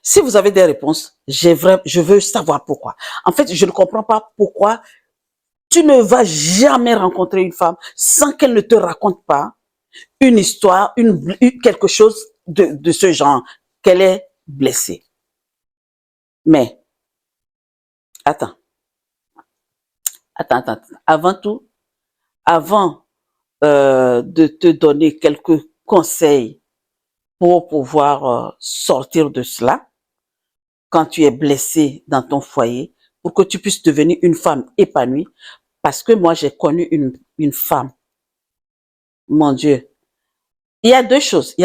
Si vous avez des réponses, je veux savoir pourquoi. En fait, je ne comprends pas pourquoi tu ne vas jamais rencontrer une femme sans qu'elle ne te raconte pas une histoire, quelque chose de ce genre, qu'elle est blessée. Mais, attends, attends. Avant tout, avant de te donner quelques conseils pour pouvoir sortir de cela, quand tu es blessé dans ton foyer, pour que tu puisses devenir une femme épanouie, parce que moi, j'ai connu une femme, mon Dieu. Il y a deux choses,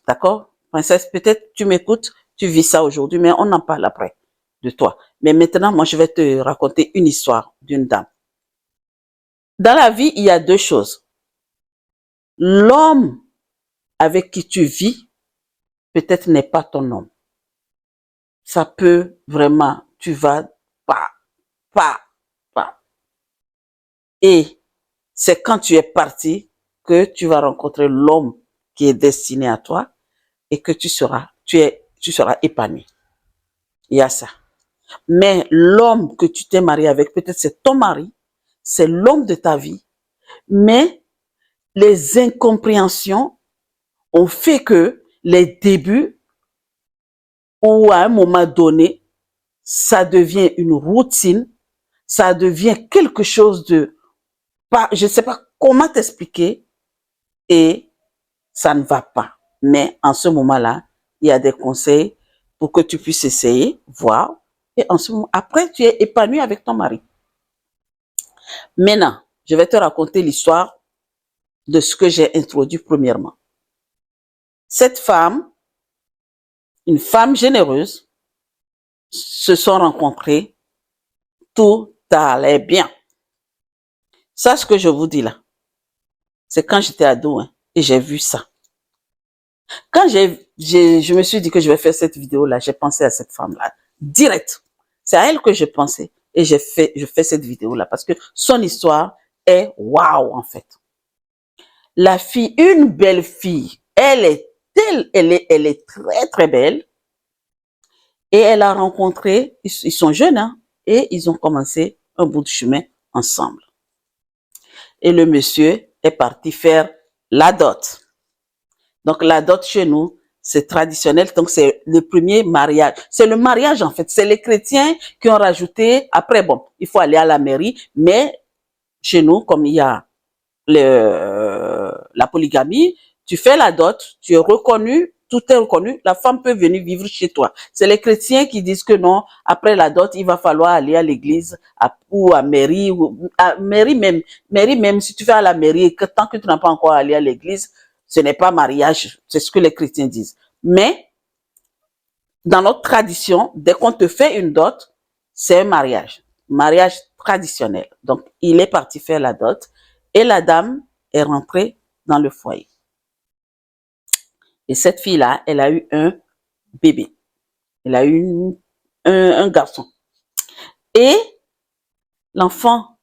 d'accord? Princesse, peut-être tu m'écoutes, tu vis ça aujourd'hui, mais on en parle après de toi. Mais maintenant, moi, je vais te raconter une histoire d'une dame. Dans la vie, il y a deux choses. L'homme avec qui tu vis, peut-être n'est pas ton homme. Ça peut vraiment, tu vas pas, pas. Et c'est quand tu es parti que tu vas rencontrer l'homme qui est destiné à toi et que tu seras épanoui. Il y a ça. Mais l'homme que tu t'es marié avec, peut-être c'est ton mari, c'est l'homme de ta vie, mais les incompréhensions ont fait que les débuts, ou à un moment donné, ça devient une routine, ça devient quelque chose de, je ne sais pas comment t'expliquer, et ça ne va pas. Mais en ce moment-là, il y a des conseils pour que tu puisses essayer, voir, et en ce moment, après, tu es épanoui avec ton mari. Maintenant, je vais te raconter l'histoire de ce que j'ai introduit premièrement. Cette femme, une femme généreuse, se sont rencontrées, tout allait bien. Ça, ce que je vous dis là, c'est quand j'étais ado, hein, et j'ai vu ça. Quand je me suis dit que je vais faire cette vidéo-là, j'ai pensé à cette femme-là, direct. C'est à elle que je pensais. Et je fais cette vidéo-là parce que son histoire est waouh, en fait. La fille, une belle fille, elle est très, très belle. Et elle a rencontré, ils sont jeunes, hein, et ils ont commencé un bout de chemin ensemble. Et le monsieur est parti faire la dot. Donc, la dot chez nous, c'est traditionnel. Donc, c'est le premier mariage. C'est le mariage, en fait. C'est les chrétiens qui ont rajouté. Après, bon, il faut aller à la mairie. Mais chez nous, comme il y a la polygamie, tu fais la dot, tu es reconnu, tout est reconnu, la femme peut venir vivre chez toi. C'est les chrétiens qui disent que non, après la dot, il va falloir aller à l'église ou à mairie, ou à mairie même, si tu fais à la mairie et que tant que tu n'as pas encore allé à l'église, ce n'est pas mariage, c'est ce que les chrétiens disent. Mais, dans notre tradition, dès qu'on te fait une dot, c'est un mariage traditionnel. Donc, il est parti faire la dot et la dame est rentrée dans le foyer. Et cette fille-là, elle a eu un bébé. Elle a eu un garçon. Et l'enfant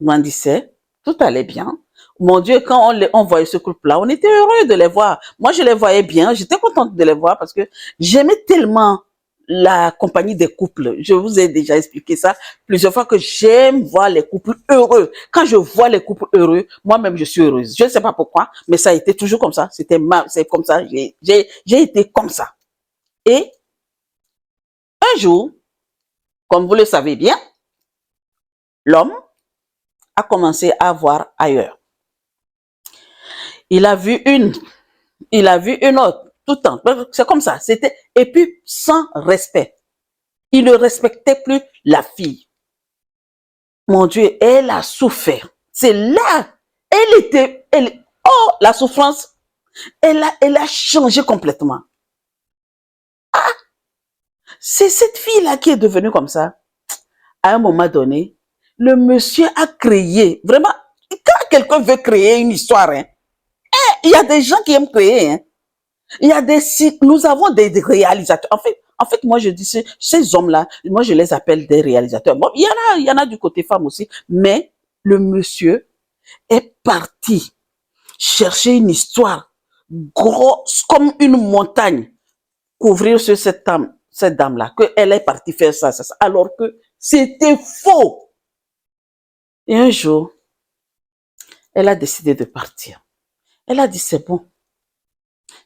grandissait, tout allait bien. Mon Dieu, quand on voyait ce couple-là, on était heureux de les voir. Moi, je les voyais bien, j'étais contente de les voir parce que j'aimais tellement la compagnie des couples. Je vous ai déjà expliqué ça plusieurs fois que j'aime voir les couples heureux. Quand je vois les couples heureux, moi-même, je suis heureuse. Je ne sais pas pourquoi, mais ça a été toujours comme ça. C'est comme ça. J'ai été comme ça. Et un jour, comme vous le savez bien, l'homme a commencé à voir ailleurs. Il a vu une autre, tout le temps. C'est comme ça. Et puis, sans respect. Il ne respectait plus la fille. Mon Dieu, elle a souffert. C'est là, la souffrance, elle a changé complètement. Ah, c'est cette fille-là qui est devenue comme ça. À un moment donné, le monsieur a créé, vraiment, quand quelqu'un veut créer une histoire, hein, il y a des gens qui aiment créer, hein. Nous avons des réalisateurs. En fait, moi, je dis, ces hommes-là, moi, je les appelle des réalisateurs. Bon, il y en a du côté femme aussi, mais le monsieur est parti chercher une histoire grosse comme une montagne, couvrir sur cette cette dame-là, qu'elle est partie faire ça, alors que c'était faux. Et un jour, elle a décidé de partir. Elle a dit, c'est bon.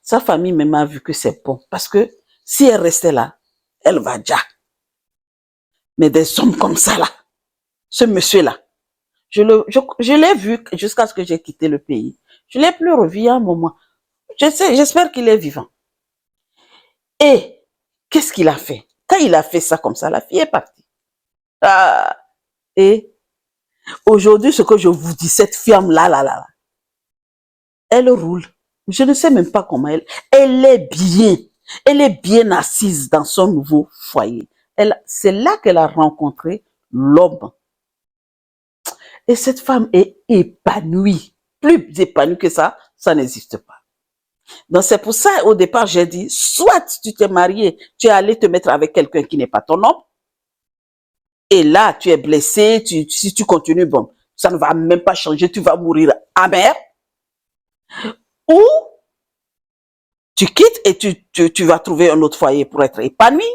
Sa famille même a vu que c'est bon. Parce que si elle restait là, elle va déjà. Mais des hommes comme ça là, ce monsieur-là, je l'ai vu jusqu'à ce que j'ai quitté le pays. Je l'ai plus revu à un moment. J'espère qu'il est vivant. Et qu'est-ce qu'il a fait? Quand il a fait ça comme ça, la fille est partie. Ah, et aujourd'hui, ce que je vous dis, cette femme-là, elle roule. Je ne sais même pas comment elle est bien. Elle est bien assise dans son nouveau foyer. C'est là qu'elle a rencontré l'homme. Et cette femme est épanouie. Plus épanouie que ça n'existe pas. Donc c'est pour ça, au départ, j'ai dit, soit tu t'es marié, tu es allé te mettre avec quelqu'un qui n'est pas ton homme, et là, tu es blessé, si tu continues, bon, ça ne va même pas changer, tu vas mourir amer, ou tu quittes et tu vas trouver un autre foyer pour être épanoui,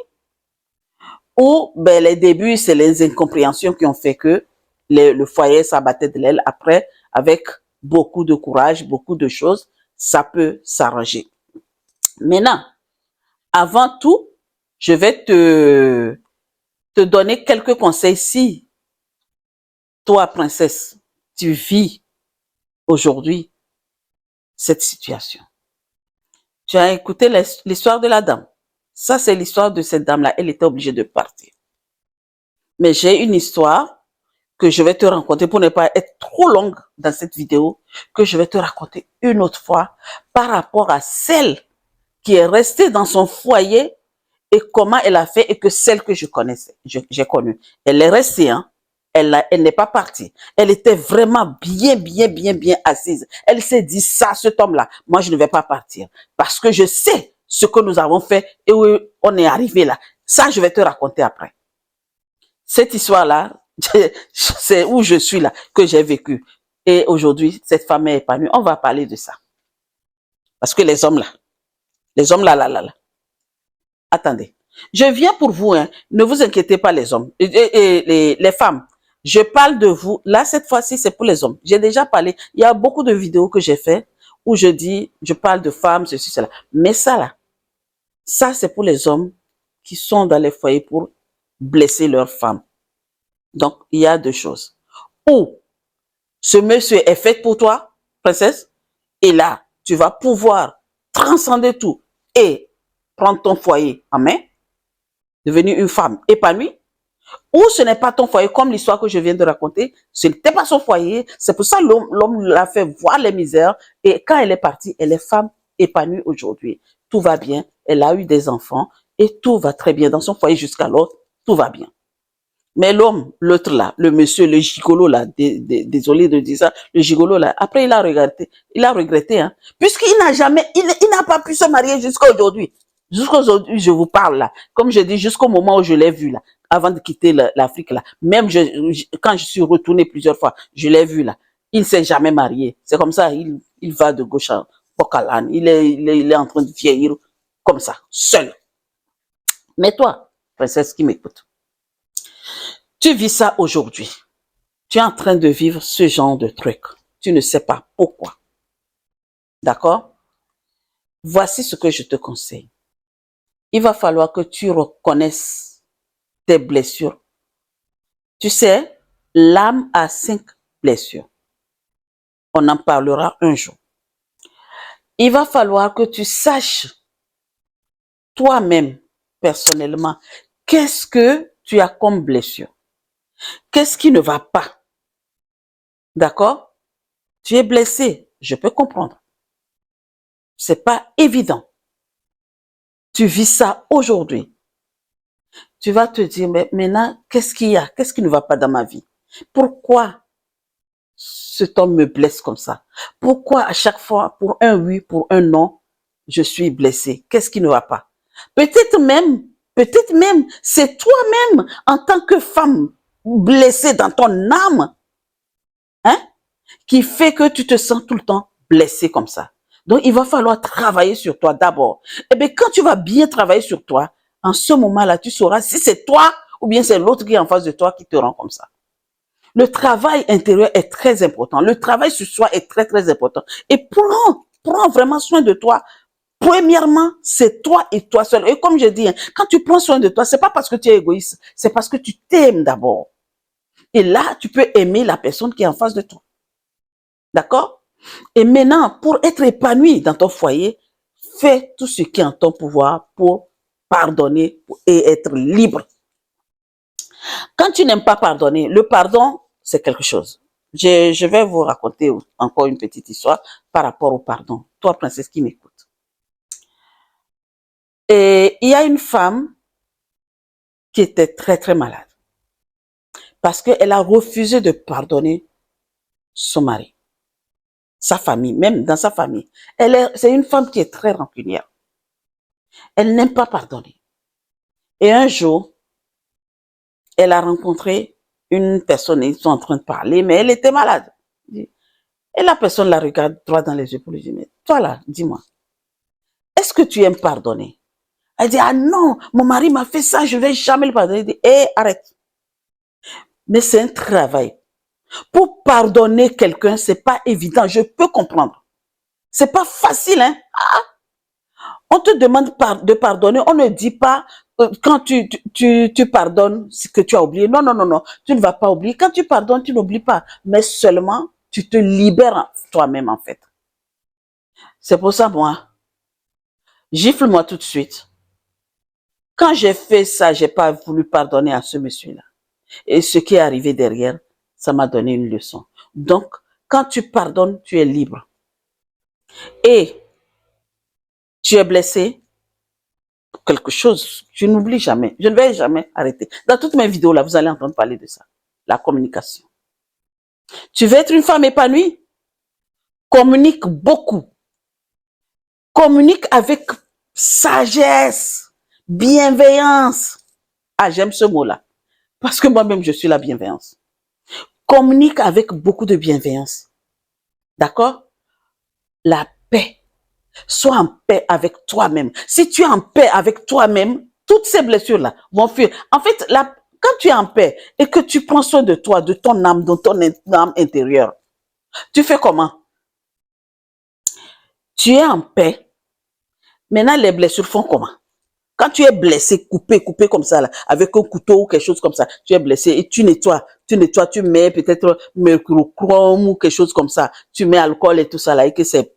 ou ben, les débuts, c'est les incompréhensions qui ont fait que le foyer s'abattait de l'aile. Après, avec beaucoup de courage, beaucoup de choses, ça peut s'arranger. Maintenant, avant tout, je vais te donner quelques conseils. Si toi, princesse, tu vis aujourd'hui cette situation. Tu as écouté l'histoire de la dame. Ça, c'est l'histoire de cette dame-là. Elle était obligée de partir. Mais j'ai une histoire que je vais te raconter pour ne pas être trop longue dans cette vidéo, que je vais te raconter une autre fois par rapport à celle qui est restée dans son foyer et comment elle a fait et que celle que je connaissais, j'ai connue. Elle est restée, hein. Elle n'est pas partie. Elle était vraiment bien assise. Elle s'est dit, ça, cet homme-là, moi, je ne vais pas partir. Parce que je sais ce que nous avons fait et où on est arrivé là. Ça, je vais te raconter après. Cette histoire-là, c'est où je suis là, que j'ai vécu. Et aujourd'hui, cette femme est épanouie. On va parler de ça. Parce que les hommes là. Attendez. Je viens pour vous, hein. Ne vous inquiétez pas les hommes. Les femmes. Je parle de vous. Là, cette fois-ci, c'est pour les hommes. J'ai déjà parlé. Il y a beaucoup de vidéos que j'ai fait où je parle de femmes, ceci, cela. Mais ça, c'est pour les hommes qui sont dans les foyers pour blesser leurs femmes. Donc, il y a deux choses. Ou ce monsieur est fait pour toi, princesse, et là, tu vas pouvoir transcender tout et prendre ton foyer en main, devenir une femme épanouie, ou ce n'est pas ton foyer, comme l'histoire que je viens de raconter, ce n'était pas son foyer, c'est pour ça que l'homme l'a fait voir les misères, et quand elle est partie, elle est femme épanouie aujourd'hui. Tout va bien, elle a eu des enfants, et tout va très bien dans son foyer jusqu'à l'autre, tout va bien. Mais l'homme, l'autre là, le monsieur, le gigolo là, désolé de dire ça, le gigolo là, après il a regretté, hein, puisqu'il il n'a pas pu se marier jusqu'à aujourd'hui. Jusqu'à aujourd'hui, je vous parle là. Comme je dis, jusqu'au moment où je l'ai vu là, avant de quitter l'Afrique là. Même quand je suis retourné plusieurs fois, je l'ai vu là. Il ne s'est jamais marié. C'est comme ça, il va de gauche à Bocalan. Il est en train de vieillir comme ça, seul. Mais toi, princesse qui m'écoute, tu vis ça aujourd'hui. Tu es en train de vivre ce genre de truc. Tu ne sais pas pourquoi. D'accord? Voici ce que je te conseille. Il va falloir que tu reconnaisses tes blessures. Tu sais, l'âme a 5 blessures. On en parlera un jour. Il va falloir que tu saches toi-même, personnellement, qu'est-ce que tu as comme blessure? Qu'est-ce qui ne va pas? D'accord? Tu es blessé, je peux comprendre. C'est pas évident. Tu vis ça aujourd'hui. Tu vas te dire, mais maintenant, qu'est-ce qu'il y a? Qu'est-ce qui ne va pas dans ma vie? Pourquoi cet homme me blesse comme ça? Pourquoi à chaque fois, pour un oui, pour un non, je suis blessé? Qu'est-ce qui ne va pas? Peut-être même, c'est toi-même, en tant que femme blessée dans ton âme, hein, qui fait que tu te sens tout le temps blessé comme ça. Donc, il va falloir travailler sur toi d'abord. Eh bien, quand tu vas bien travailler sur toi, En ce moment-là, tu sauras si c'est toi ou bien c'est l'autre qui est en face de toi qui te rend comme ça. Le travail intérieur est très important. Le travail sur soi est très, très important. Et prends vraiment soin de toi. Premièrement, c'est toi et toi seul. Et comme je dis, quand tu prends soin de toi, c'est pas parce que tu es égoïste, c'est parce que tu t'aimes d'abord. Et là, tu peux aimer la personne qui est en face de toi. D'accord? Et maintenant, pour être épanoui dans ton foyer, fais tout ce qui est en ton pouvoir pour pardonner et être libre. Quand tu n'aimes pas pardonner, le pardon, c'est quelque chose. Je vais vous raconter encore une petite histoire par rapport au pardon. Toi, princesse qui m'écoute. Et il y a une femme qui était très, très malade parce qu'elle a refusé de pardonner son mari, sa famille, même dans sa famille. C'est une femme qui est très rancunière. Elle n'aime pas pardonner. Et un jour, elle a rencontré une personne, ils sont en train de parler, mais elle était malade. Et la personne la regarde droit dans les yeux pour lui dire, mais toi là, dis-moi, est-ce que tu aimes pardonner? Elle dit, ah non, mon mari m'a fait ça, je ne vais jamais le pardonner. Elle dit, arrête. Mais c'est un travail. Pour pardonner quelqu'un, c'est pas évident, je peux comprendre. C'est pas facile, hein. On te demande de pardonner, on ne dit pas quand tu pardonnes ce que tu as oublié. Non, non, non, non, tu ne vas pas oublier. Quand tu pardonnes, tu n'oublies pas, mais seulement tu te libères toi-même en fait. C'est pour ça, moi, gifle-moi tout de suite. Quand j'ai fait ça, j'ai pas voulu pardonner à ce monsieur-là. Et ce qui est arrivé derrière, ça m'a donné une leçon. Donc, quand tu pardonnes, tu es libre. Et tu es blessé, quelque chose, je n'oublie jamais. Je ne vais jamais arrêter. Dans toutes mes vidéos, là, vous allez entendre parler de ça. La communication. Tu veux être une femme épanouie? Communique beaucoup. Communique avec sagesse, bienveillance. Ah, j'aime ce mot-là. Parce que moi-même, je suis la bienveillance. Communique avec beaucoup de bienveillance. D'accord? La paix. Sois en paix avec toi-même. Si tu es en paix avec toi-même, toutes ces blessures-là vont fuir. En fait, quand tu es en paix et que tu prends soin de toi, de ton âme, de ton âme intérieure, tu fais comment? Tu es en paix. Maintenant, les blessures font comment? Quand tu es blessé, coupé comme ça, là, avec un couteau ou quelque chose comme ça, tu es blessé et tu nettoies, tu mets peut-être mercurochrome ou quelque chose comme ça, tu mets alcool et tout ça là et que c'est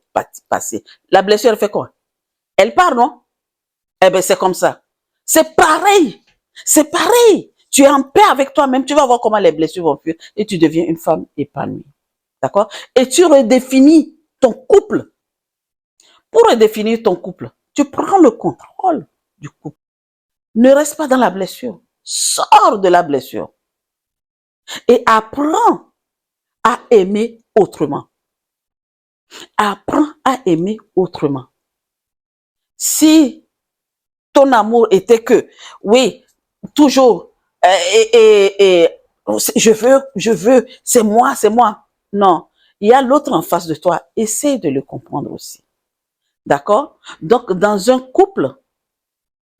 passé. La blessure, elle fait quoi? Elle part, non? Eh bien, c'est comme ça. C'est pareil. C'est pareil. Tu es en paix avec toi-même, tu vas voir comment les blessures vont fuir et tu deviens une femme épanouie. D'accord? Et tu redéfinis ton couple. Pour redéfinir ton couple, tu prends le contrôle du couple. Ne reste pas dans la blessure. Sors de la blessure. Et apprends à aimer autrement. Apprends à aimer autrement. Si ton amour était que, oui, toujours, je veux, c'est moi, c'est moi. Non, il y a l'autre en face de toi. Essaie de le comprendre aussi. D'accord? Donc, dans un couple,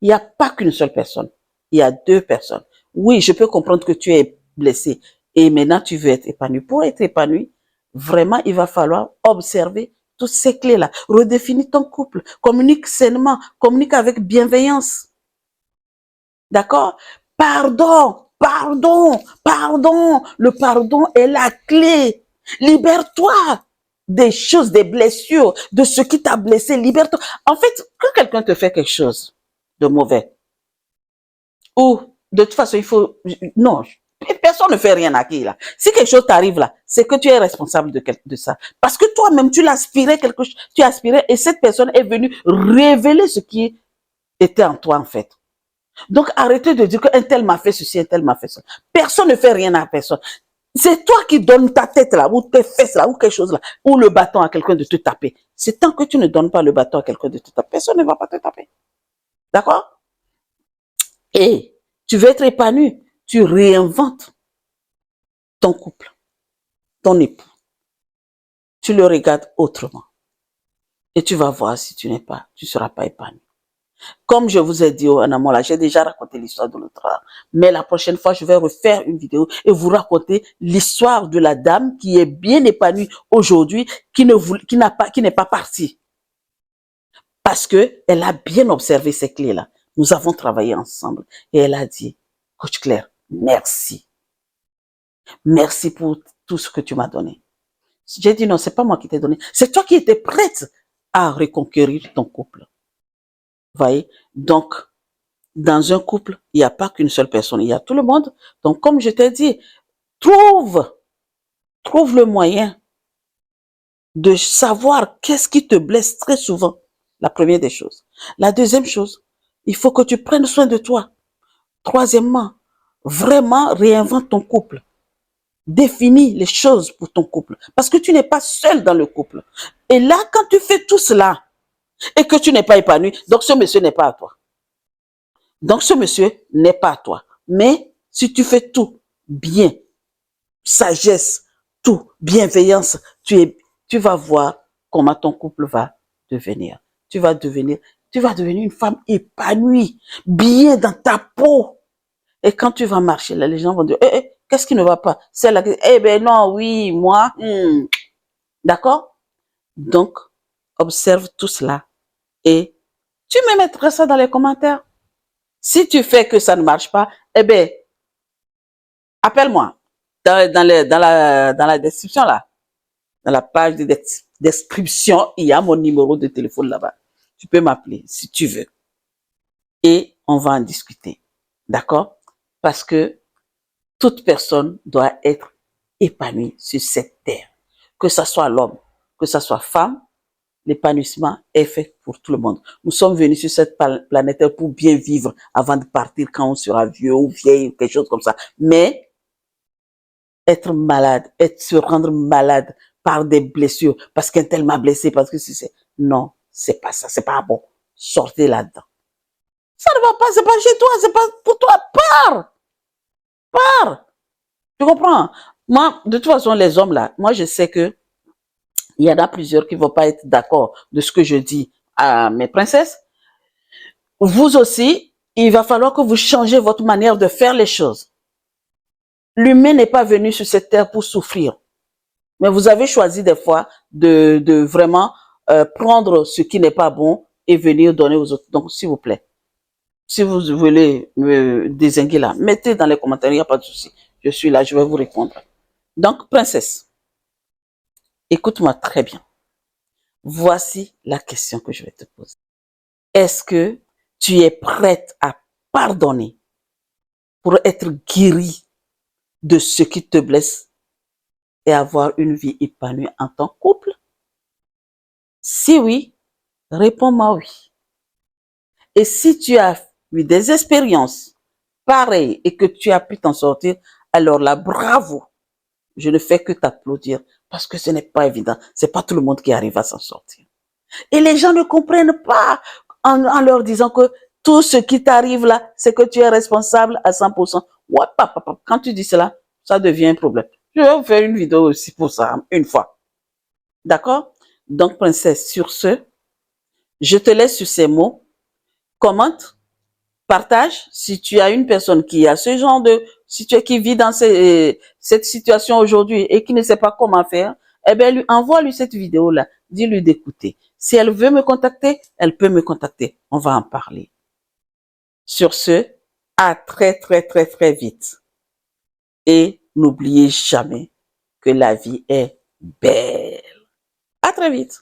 il n'y a pas qu'une seule personne. Il y a deux personnes. Oui, je peux comprendre que tu es blessé et maintenant tu veux être épanoui. Pour être épanoui, vraiment, il va falloir observer toutes ces clés-là. Redéfinis ton couple. Communique sainement. Communique avec bienveillance. D'accord? Pardon, pardon, pardon. Le pardon est la clé. Libère-toi des choses, des blessures, de ce qui t'a blessé. Libère-toi. En fait, quand quelqu'un te fait quelque chose de mauvais, ou de toute façon, il faut... Non, personne ne fait rien à qui, là. Si quelque chose t'arrive, là, c'est que tu es responsable de ça. Parce que toi-même, tu l'aspirais quelque chose, tu aspirais, et cette personne est venue révéler ce qui était en toi, en fait. Donc, arrêtez de dire qu'un tel m'a fait ceci, un tel m'a fait ça. Personne ne fait rien à personne. C'est toi qui donnes ta tête là, ou tes fesses là, ou quelque chose là, ou le bâton à quelqu'un de te taper. C'est tant que tu ne donnes pas le bâton à quelqu'un de te taper, personne ne va pas te taper. D'accord? Et tu veux être épanoui, tu réinventes ton couple, ton époux. Tu le regardes autrement. Et tu vas voir si tu seras pas épanoui. Comme je vous ai dit en amont là, j'ai déjà raconté l'histoire de l'autre. Mais la prochaine fois, je vais refaire une vidéo et vous raconter l'histoire de la dame qui est bien épanouie aujourd'hui, qui n'est pas partie. Parce que elle a bien observé ces clés-là. Nous avons travaillé ensemble et elle a dit, Coach Claire, merci. Merci pour tout ce que tu m'as donné. J'ai dit non, c'est pas moi qui t'ai donné. C'est toi qui étais prête à reconquérir ton couple. Vous voyez? Donc, dans un couple, il n'y a pas qu'une seule personne, il y a tout le monde. Donc, comme je t'ai dit, trouve le moyen de savoir qu'est-ce qui te blesse très souvent. La première des choses. La deuxième chose, il faut que tu prennes soin de toi. Troisièmement, vraiment réinvente ton couple. Définis les choses pour ton couple. Parce que tu n'es pas seul dans le couple. Et là, quand tu fais tout cela et que tu n'es pas épanoui, donc ce monsieur n'est pas à toi. Donc ce monsieur n'est pas à toi. Mais si tu fais tout bien, sagesse, tout, bienveillance, tu vas voir comment ton couple va devenir. Tu vas devenir une femme épanouie, bien dans ta peau. Et quand tu vas marcher, là, les gens vont dire, qu'est-ce qui ne va pas? C'est la, ben non, oui, moi, d'accord? Donc, observe tout cela et tu me mettras ça dans les commentaires. Si tu fais que ça ne marche pas, appelle-moi dans la description là, dans la page de description, il y a mon numéro de téléphone là-bas. Tu peux m'appeler si tu veux et on va en discuter, d'accord? Parce que toute personne doit être épanouie sur cette terre, que ça soit l'homme, que ça soit femme. L'épanouissement est fait pour tout le monde. Nous sommes venus sur cette planète pour bien vivre avant de partir quand on sera vieux ou vieille, quelque chose comme ça. Mais être malade, se rendre malade par des blessures, parce qu'un tel m'a blessé, parce que c'est... Non, c'est pas ça, c'est pas bon. Sortez là-dedans. Ça ne va pas, c'est pas chez toi, c'est pas pour toi. Pars. Tu comprends? Moi, de toute façon, les hommes là, moi je sais que il y en a plusieurs qui vont pas être d'accord de ce que je dis à mes princesses. Vous aussi, il va falloir que vous changez votre manière de faire les choses. L'humain n'est pas venu sur cette terre pour souffrir. Mais vous avez choisi des fois de vraiment prendre ce qui n'est pas bon et venir donner aux autres. Donc, s'il vous plaît, si vous voulez me dézinguer là, mettez dans les commentaires, il n'y a pas de souci. Je suis là, je vais vous répondre. Donc, princesse, écoute-moi très bien. Voici la question que je vais te poser. Est-ce que tu es prête à pardonner pour être guérie de ce qui te blesse et avoir une vie épanouie en ton couple? Si oui, réponds-moi oui. Et si tu as eu des expériences pareilles et que tu as pu t'en sortir, alors là, bravo. Je ne fais que t'applaudir parce que ce n'est pas évident. C'est pas tout le monde qui arrive à s'en sortir. Et les gens ne comprennent pas en leur disant que tout ce qui t'arrive là, c'est que tu es responsable à 100%. Ouais, papa, quand tu dis cela, ça devient un problème. Je vais vous faire une vidéo aussi pour ça, une fois. D'accord? Donc, princesse, sur ce, je te laisse sur ces mots. Commente, partage. Si tu as une personne qui a ce genre de situation, qui vit dans cette situation aujourd'hui et qui ne sait pas comment faire, eh bien, envoie-lui cette vidéo-là. Dis-lui d'écouter. Si elle veut me contacter, elle peut me contacter. On va en parler. Sur ce, à très, très, très, très vite. Et n'oubliez jamais que la vie est belle. À très vite.